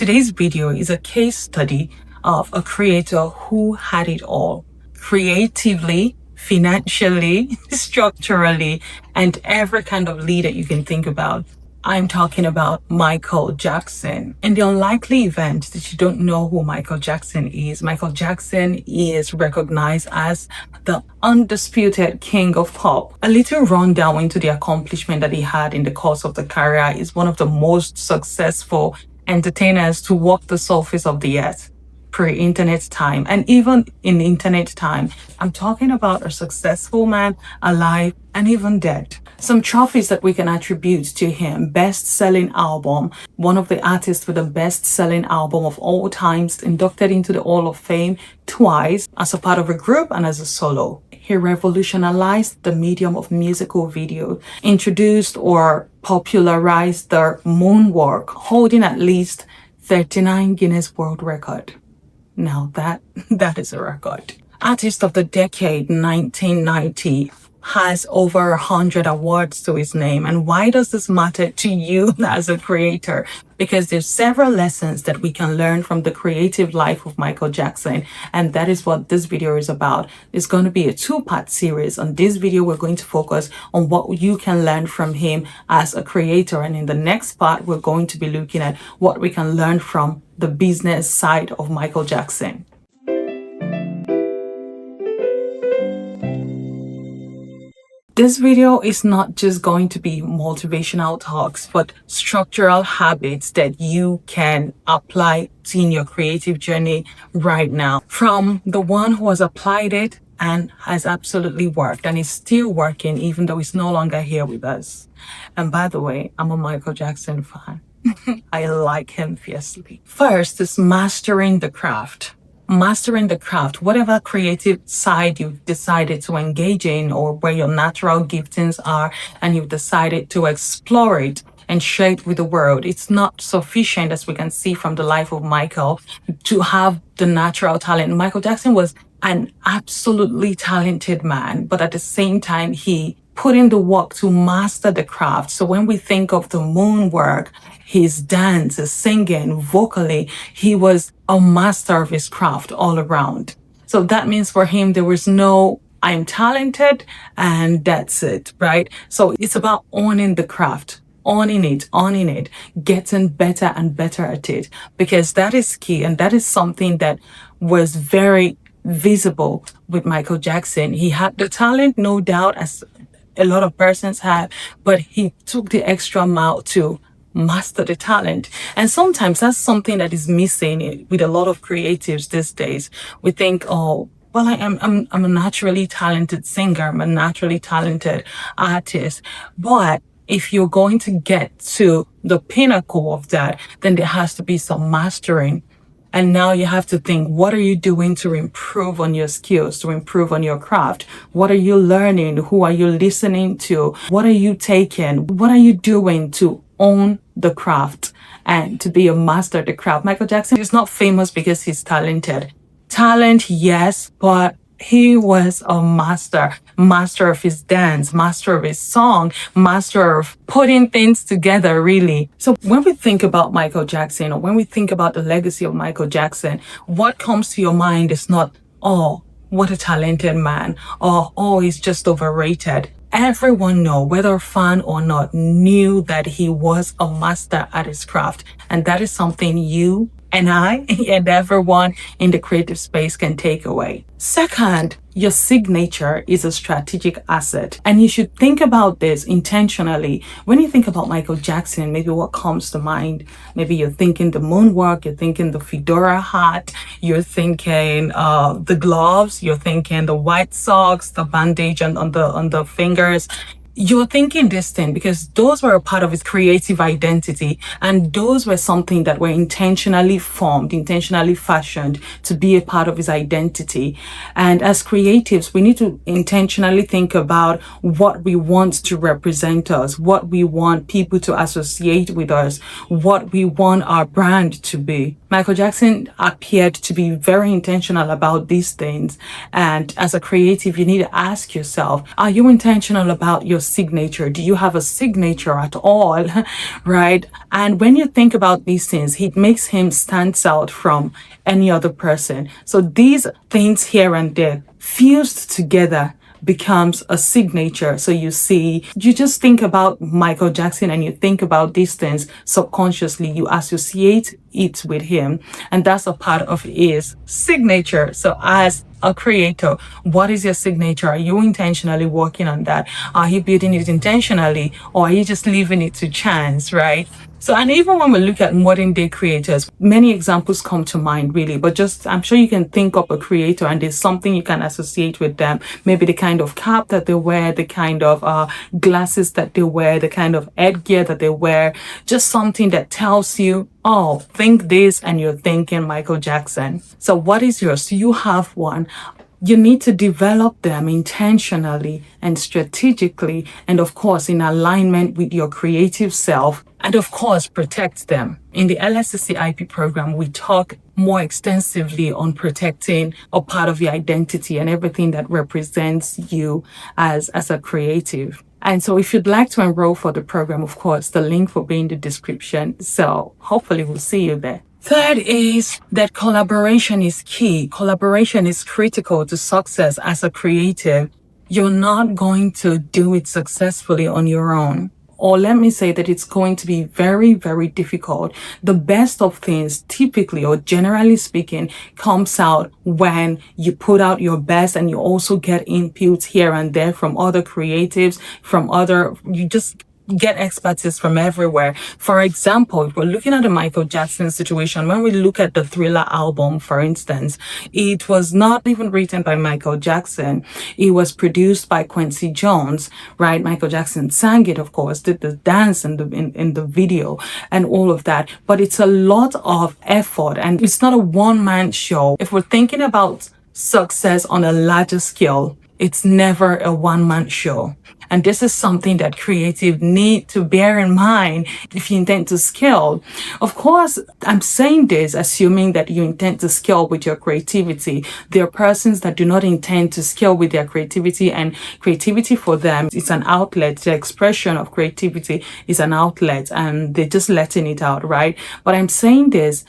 Today's video is a case study of a creator who had it all, creatively, financially, structurally, and every kind of leader you can think about. I'm talking about Micheal Jackson. In the unlikely event that you don't know who Micheal Jackson is, Micheal Jackson is recognized as the undisputed king of pop. A little rundown into the accomplishment that he had in the course of the career. Is one of the most successful entertainers to walk the surface of the earth pre-internet time, and even in internet time. I'm talking about a successful man, alive and even dead. Some trophies that we can attribute to him: best-selling album, one of the artists with the best-selling album of all times, inducted into the Hall of Fame twice as a part of a group and as a solo. He revolutionized the medium of musical video, introduced or popularized the moonwalk, holding at least 39 Guinness World Record. Now that is a record. Artist of the Decade 1990 has over 100 awards to his name. And why does this matter to you as a creator? Because there's several lessons that we can learn from the creative life of Micheal Jackson. And that is what this video is about. It's going to be a two-part series. On this video, we're going to focus on what you can learn from him as a creator. And in the next part, we're going to be looking at what we can learn from the business side of Micheal Jackson. This video is not just going to be motivational talks, but structural habits that you can apply in your creative journey right now. From the one who has applied it and has absolutely worked and is still working, even though he's no longer here with us. And by the way, I'm a Micheal Jackson fan. I like him fiercely. First is mastering the craft. Mastering the craft, whatever creative side you've decided to engage in, or where your natural giftings are and you've decided to explore it and share it with the world. It's not sufficient, as we can see from the life of Micheal, to have the natural talent. Micheal Jackson was an absolutely talented man, but at the same time, he put in the work to master the craft. So when we think of the moonwork, his dance, his singing, vocally, he was a master of his craft all around. So that means for him, there was no, I'm talented and that's it, right? So it's about owning the craft, owning it, getting better and better at it, because that is key. And that is something that was very visible with Micheal Jackson. He had the talent, no doubt, as a lot of persons have, but he took the extra mile to master the talent. And sometimes that's something that is missing with a lot of creatives these days. We think, oh, well, I'm a naturally talented singer, I'm a naturally talented artist. But if you're going to get to the pinnacle of that, then there has to be some mastering. And now you have to think, what are you doing to improve on your skills, to improve on your craft? What are you learning? Who are you listening to? What are you taking? What are you doing to own the craft and to be a master of the craft? Micheal Jackson is not famous because he's talented. Talent, yes, but he was a master of his dance, master of his song, master of putting things together, really. So when we think about Micheal Jackson, or when we think about the legacy of Micheal Jackson, what comes to your mind is not, oh, what a talented man, or, oh, he's just overrated. Everyone whether fan or not, knew that he was a master at his craft. And that is something you and I and everyone in the creative space can take away. Second, your signature is a strategic asset. And you should think about this intentionally. When you think about Micheal Jackson, maybe what comes to mind? Maybe you're thinking the moonwalk, you're thinking the fedora hat, you're thinking the gloves, you're thinking the white socks, the bandage on the fingers. You're thinking this thing because those were a part of his creative identity, and those were something that were intentionally formed, intentionally fashioned to be a part of his identity. And as creatives, we need to intentionally think about what we want to represent us, what we want people to associate with us, what we want our brand to be. Michael Jackson appeared to be very intentional about these things. And as a creative, you need to ask yourself, are you intentional about your signature? Do you have a signature at all? Right? And when you think about these things, it makes him stand out from any other person. So these things here and there fused together becomes a signature. So you see, you just think about Michael Jackson and you think about these things subconsciously, you associate it with him, and that's a part of his signature. So as a creator, what is your signature? Are you intentionally working on that? Are you building it intentionally, or are you just leaving it to chance, right? So, and even when we look at modern day creators, many examples come to mind really, but just, I'm sure you can think of a creator and there's something you can associate with them. Maybe the kind of cap that they wear, the kind of glasses that they wear, the kind of headgear that they wear, just something that tells you, oh, think this, and you're thinking Michael Jackson. So what is yours? Do you have one? You need to develop them intentionally and strategically, and of course, in alignment with your creative self, and of course, protect them. In the LSCC IP program, we talk more extensively on protecting a part of your identity and everything that represents you as a creative. And so if you'd like to enroll for the program, of course, the link will be in the description. So hopefully we'll see you there. Third is that collaboration is key. Collaboration is critical to success as a creative. You're not going to do it successfully on your own. Or let me say that it's going to be very, very difficult. The best of things, typically or generally speaking, comes out when you put out your best and you also get inputs here and there from other creatives, you just get expertise from everywhere. For example, if we're looking at the Michael Jackson situation, when we look at the Thriller album, for instance, it was not even written by Michael Jackson. It was produced by Quincy Jones, right? Michael Jackson sang it, of course, did the dance in the video and all of that. But it's a lot of effort and it's not a one-man show. If we're thinking about success on a larger scale, it's never a one-man show. And this is something that creatives need to bear in mind if you intend to scale. Of course, I'm saying this assuming that you intend to scale with your creativity. There are persons that do not intend to scale with their creativity, and creativity for them is an outlet. The expression of creativity is an outlet and they're just letting it out, right? But I'm saying this,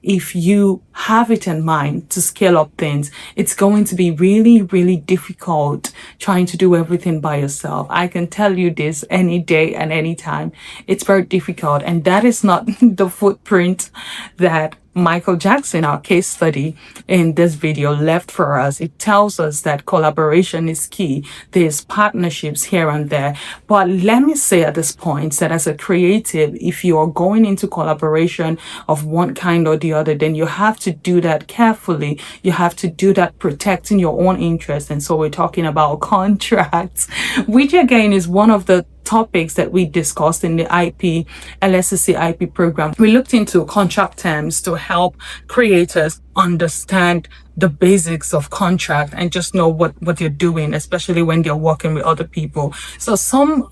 if you have it in mind to scale up things, it's going to be really, really difficult trying to do everything by yourself. I can tell you this any day and any time. It's very difficult. And that is not the footprint that Michael Jackson, our case study in this video, left for us. It tells us that collaboration is key. There's partnerships here and there. But let me say at this point that as a creative, if you're going into collaboration of one kind or the other, then you have to do that carefully. You have to do that protecting your own interest. And so we're talking about contracts, which again is one of the topics that we discussed in the LSCC IP program. We looked into contract terms to help creators understand the basics of contract and just know what they're doing, especially when they're working with other people. So some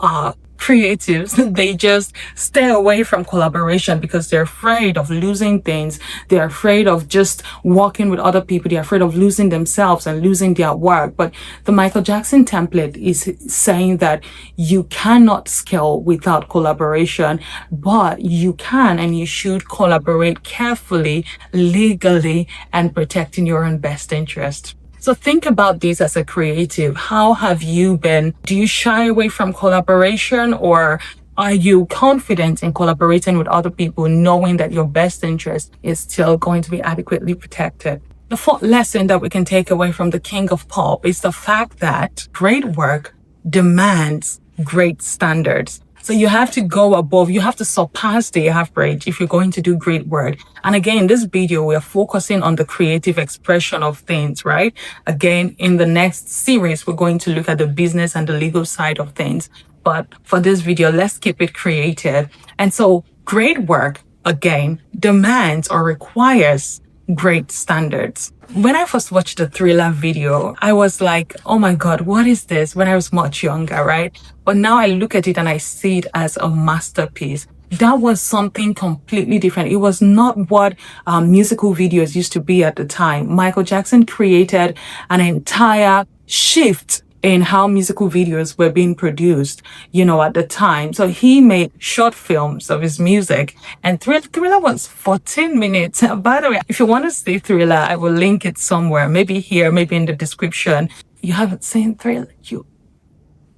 creatives, they just stay away from collaboration because they're afraid of losing things. They're afraid of just working with other people. They're afraid of losing themselves and losing their work. But the Michael Jackson template is saying that you cannot scale without collaboration, but you can and you should collaborate carefully, legally, and protecting your own best interest. So think about this as a creative. How have you been? Do you shy away from collaboration, or are you confident in collaborating with other people, knowing that your best interest is still going to be adequately protected? The fourth lesson that we can take away from the king of pop is the fact that great work demands great standards. So you have to go above, you have to surpass the average if you're going to do great work. And again, this video, we are focusing on the creative expression of things, right? Again, in the next series, we're going to look at the business and the legal side of things. But for this video, let's keep it creative. And so great work, again, demands or requires great standards. When I first watched the Thriller video, I was like, oh my God, what is this? When I was much younger, right? But now I look at it and I see it as a masterpiece. that was something completely different. It was not what musical videos used to be at the time. Michael Jackson created an entire shift in how musical videos were being produced, at the time. So he made short films of his music, and Thriller was 14 minutes. By the way, if you want to see Thriller, I will link it somewhere, maybe here, maybe in the description. You haven't seen Thriller?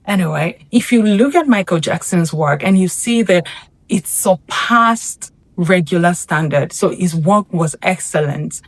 Anyway, if you look at Michael Jackson's work and you see that it surpassed regular standard. So his work was excellent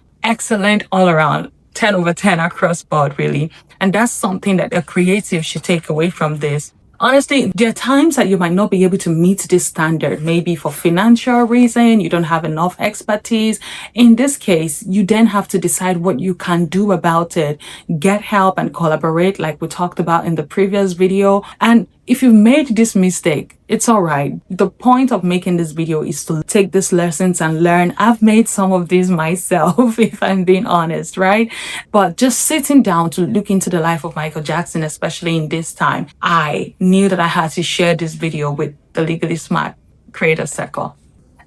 all around. 10 over 10 across board, really. And that's something that a creative should take away from this. Honestly, there are times that you might not be able to meet this standard, maybe for financial reason, you don't have enough expertise. In this case, you then have to decide what you can do about it. Get help and collaborate, like we talked about in the previous video. And if you've made this mistake, it's all right. The point of making this video is to take these lessons and learn. I've made some of these myself, if I'm being honest, right? But just sitting down to look into the life of Michael Jackson, especially in this time, I knew that I had to share this video with the Legally Smart creator circle.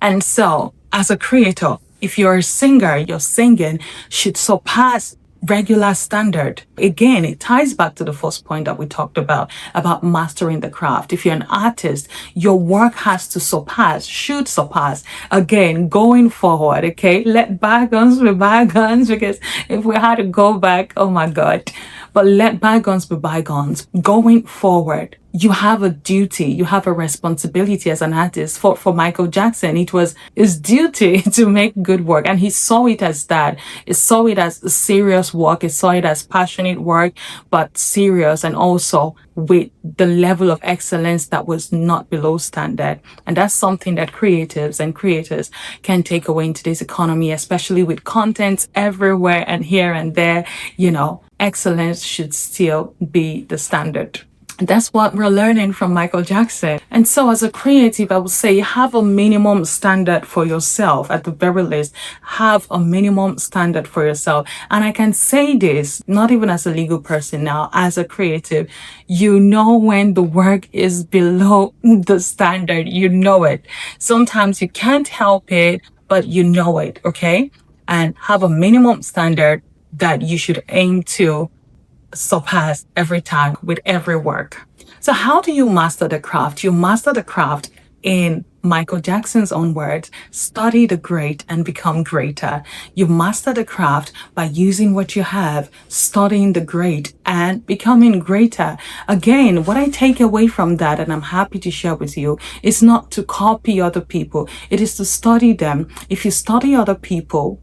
And so, as a creator, if you're a singer, your singing should surpass regular standard. Again, it ties back to the first point that we talked about mastering the craft. If you're an artist, your work has to should surpass. Again, going forward, okay? Let bygones be bygones, because if we had to go back, oh my God. But let bygones be bygones. Going forward, you have a duty, you have a responsibility as an artist. For Michael Jackson, it was his duty to make good work. And he saw it as that. He saw it as serious work. He saw it as passionate work, but serious, and also with the level of excellence that was not below standard. And that's something that creatives and creators can take away in today's economy, especially with content everywhere and here and there. Excellence should still be the standard. That's what we're learning from Michael Jackson. And so as a creative, I would say have a minimum standard for yourself. At the very least, have a minimum standard for yourself. And I can say this, not even as a legal person now, as a creative, when the work is below the standard, it. Sometimes you can't help it, but it, okay? And have a minimum standard that you should aim to surpass every time with every work. So how do you master the craft? You master the craft in Michael Jackson's own words, study the great and become greater. You master the craft by using what you have, studying the great and becoming greater. Again, what I take away from that, and I'm happy to share with you, is not to copy other people. It is to study them. If you study other people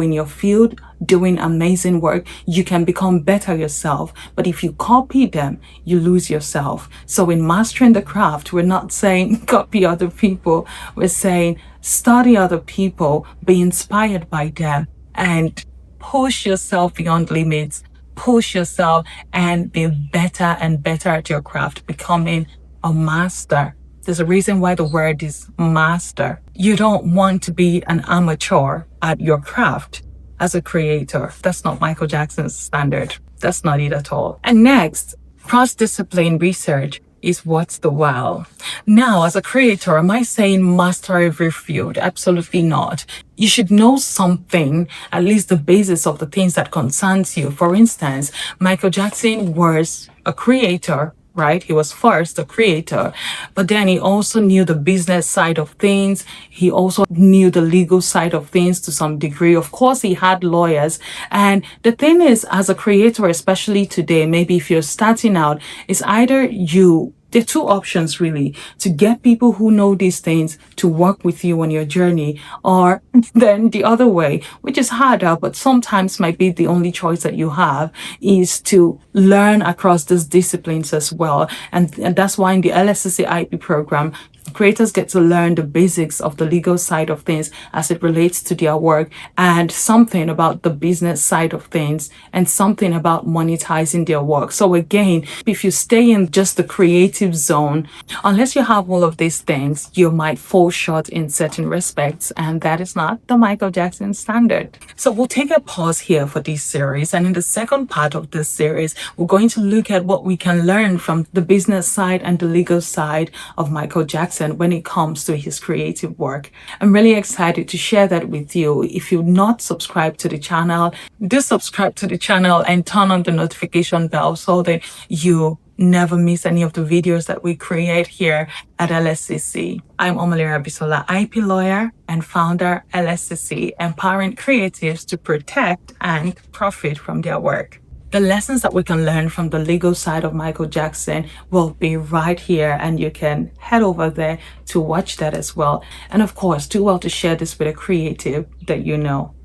in your field doing amazing work, you can become better yourself. But if you copy them, you lose yourself. So in mastering the craft, we're not saying copy other people. We're saying study other people, be inspired by them, and push yourself beyond limits. Push yourself and be better and better at your craft, becoming a master. There's a reason why the word is master. You don't want to be an amateur at your craft as a creator. That's not Michael Jackson's standard. That's not it at all. And next, cross-discipline research is what's the wow. Now, as a creator, am I saying master every field? Absolutely not. You should know something, at least the basis of the things that concerns you. For instance, Michael Jackson was a creator, right? He was first a creator, but then he also knew the business side of things. He also knew the legal side of things to some degree. Of course, he had lawyers. And the thing is, as a creator, especially today, maybe if you're starting out, it's either there are two options really: to get people who know these things to work with you on your journey, or then the other way, which is harder, but sometimes might be the only choice that you have, is to learn across these disciplines as well. And that's why in the LSCC IP program, creators get to learn the basics of the legal side of things as it relates to their work, and something about the business side of things, and something about monetizing their work. So again, if you stay in just the creative zone, unless you have all of these things, you might fall short in certain respects, and that is not the Michael Jackson standard. So we'll take a pause here for this series, and in the second part of this series, we're going to look at what we can learn from the business side and the legal side of Michael Jackson. Jackson when it comes to his creative work. I'm really excited to share that with you. If you're not subscribed to the channel, do subscribe to the channel and turn on the notification bell so that you never miss any of the videos that we create here at LSCC. I'm Omolereandomolere Abisola, IP lawyer and founder, LSCC, empowering creatives to protect and profit from their work. The lessons that we can learn from the legal side of Michael Jackson will be right here, and you can head over there to watch that as well. And of course, do well to share this with a creative that you know.